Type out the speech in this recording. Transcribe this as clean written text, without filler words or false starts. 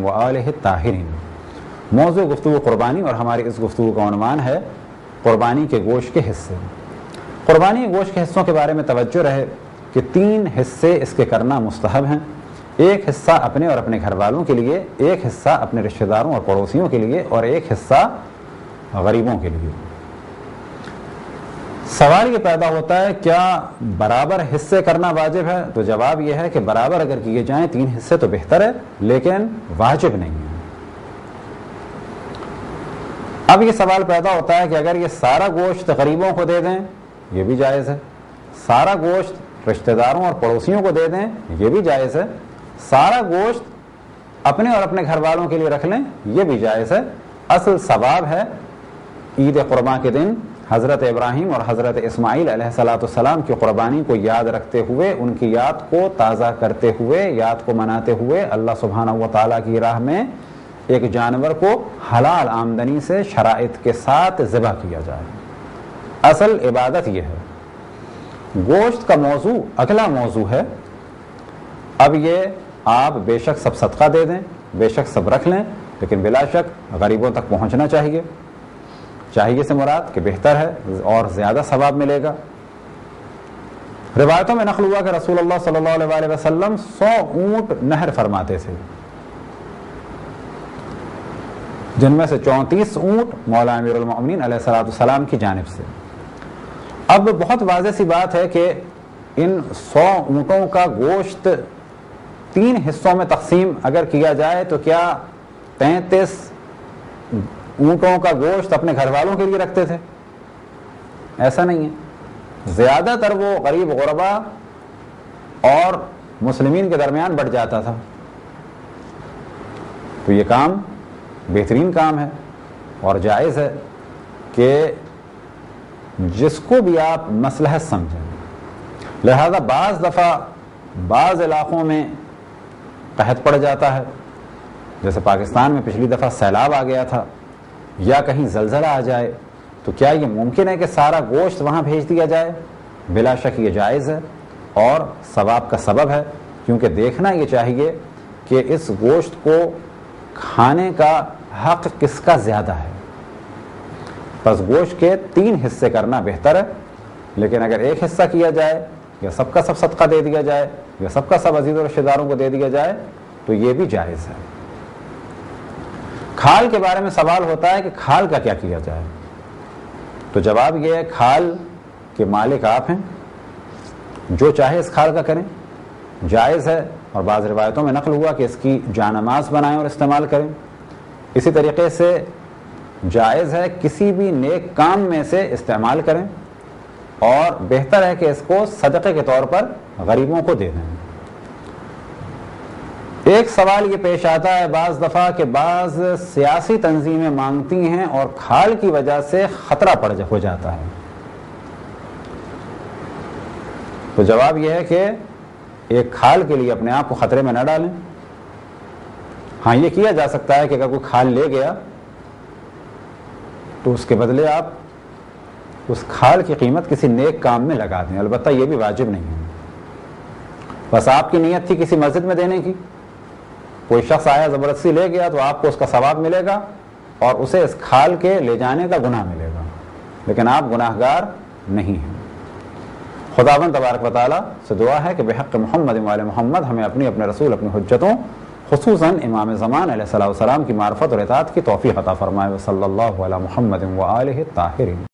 وآلہ الطاہرین۔ موضوع گفتگو قربانی، اور ہماری اس گفتگو کا عنوان ہے قربانی کے گوشت کے حصے۔ قربانی کے گوشت کے حصوں کے بارے میں توجہ رہے کہ 3 حصے اس کے کرنا مستحب ہیں۔ ایک حصہ اپنے اور اپنے گھر والوں کے لیے، ایک حصہ اپنے رشتہ داروں اور پڑوسیوں کے لیے، اور ایک حصہ غریبوں کے لیے۔ سوال یہ پیدا ہوتا ہے کیا برابر حصے کرنا واجب ہے؟ تو جواب یہ ہے کہ برابر اگر کیے جائیں 3 حصے تو بہتر ہے، لیکن واجب نہیں ہے۔ اب یہ سوال پیدا ہوتا ہے کہ اگر یہ سارا گوشت غریبوں کو دے دیں یہ بھی جائز ہے، سارا گوشت رشتہ داروں اور پڑوسیوں کو دے دیں یہ بھی جائز ہے، سارا گوشت اپنے اور اپنے گھر والوں کے لیے رکھ لیں یہ بھی جائز ہے۔ اصل ثواب ہے عید قرباں کے دن حضرت ابراہیم اور حضرت اسماعیل علیہ السلام کی قربانی کو یاد رکھتے ہوئے، ان کی یاد کو تازہ کرتے ہوئے، یاد کو مناتے ہوئے اللہ سبحانہ و تعالیٰ کی راہ میں ایک جانور کو حلال آمدنی سے شرائط کے ساتھ ذبح کیا جائے۔ اصل عبادت یہ ہے۔ گوشت کا موضوع اگلا موضوع ہے۔ اب یہ آپ بے شک سب صدقہ دے دیں، بے شک سب رکھ لیں، لیکن بلا شک غریبوں تک پہنچنا چاہیے۔ چاہیے سے مراد کہ بہتر ہے اور زیادہ ثواب ملے گا۔ روایتوں میں نقل ہوا کہ رسول اللہ صلی اللہ علیہ وسلم 100 اونٹ نہر فرماتے تھے، جن میں سے 34 اونٹ مولا امیر المؤمنین علیہ السلام کی جانب سے۔ اب بہت واضح سی بات ہے کہ ان 100 اونٹوں کا گوشت 3 حصوں میں تقسیم اگر کیا جائے تو کیا 33 اونٹوں کا گوشت اپنے گھر والوں کے لیے رکھتے تھے؟ ایسا نہیں ہے، زیادہ تر وہ غریب غربا اور مسلمین کے درمیان بٹ جاتا تھا۔ تو یہ کام بہترین کام ہے اور جائز ہے کہ جس کو بھی آپ مصلحت سمجھیں۔ لہذا بعض دفعہ بعض علاقوں میں قحط پڑ جاتا ہے، جیسے پاکستان میں پچھلی دفعہ سیلاب آ گیا تھا، یا کہیں زلزلہ آ جائے، تو کیا یہ ممکن ہے کہ سارا گوشت وہاں بھیج دیا جائے؟ بلا شک یہ جائز ہے اور ثواب کا سبب ہے، کیونکہ دیکھنا یہ چاہیے کہ اس گوشت کو کھانے کا حق کس کا زیادہ ہے۔ بس گوشت کے 3 حصے کرنا بہتر ہے، لیکن اگر ایک حصہ کیا جائے یا سب کا سب صدقہ دے دیا جائے یا سب کا سب عزیز و رشتہ داروں کو دے دیا جائے تو یہ بھی جائز ہے۔ کھال کے بارے میں سوال ہوتا ہے کہ کھال کا کیا کیا جائے؟ تو جواب یہ ہے کھال کے مالک آپ ہیں، جو چاہے اس کھال کا کریں، جائز ہے، اور بعض روایتوں میں نقل ہوا کہ اس کی جانماز بنائیں اور استعمال کریں۔ اسی طریقے سے جائز ہے کسی بھی نیک کام میں سے استعمال کریں، اور بہتر ہے کہ اس کو صدقے کے طور پر غریبوں کو دے دیں۔ ایک سوال یہ پیش آتا ہے بعض دفعہ کہ بعض سیاسی تنظیمیں مانگتی ہیں اور کھال کی وجہ سے خطرہ ہو جاتا ہے۔ تو جواب یہ ہے کہ ایک کھال کے لیے اپنے آپ کو خطرے میں نہ ڈالیں۔ ہاں یہ کیا جا سکتا ہے کہ اگر کوئی کھال لے گیا تو اس کے بدلے آپ اس کھال کی قیمت کسی نیک کام میں لگا دیں، البتہ یہ بھی واجب نہیں ہے۔ بس آپ کی نیت تھی کسی مسجد میں دینے کی، کوئی شخص آیا زبردستی لے گیا تو آپ کو اس کا ثواب ملے گا اور اسے اس کھال کے لے جانے کا گناہ ملے گا، لیکن آپ گناہگار نہیں ہیں۔ خداوند تبارک و تعالیٰ سے دعا ہے کہ بحق محمد و آل محمد ہمیں اپنے رسول اپنی حجتوں خصوصاً امام زمان علیہ السلام کی معرفت اور اطاعت کی توفیق عطا فرمائے۔ صلی اللہ علی محمد و آلہ الطاہرین۔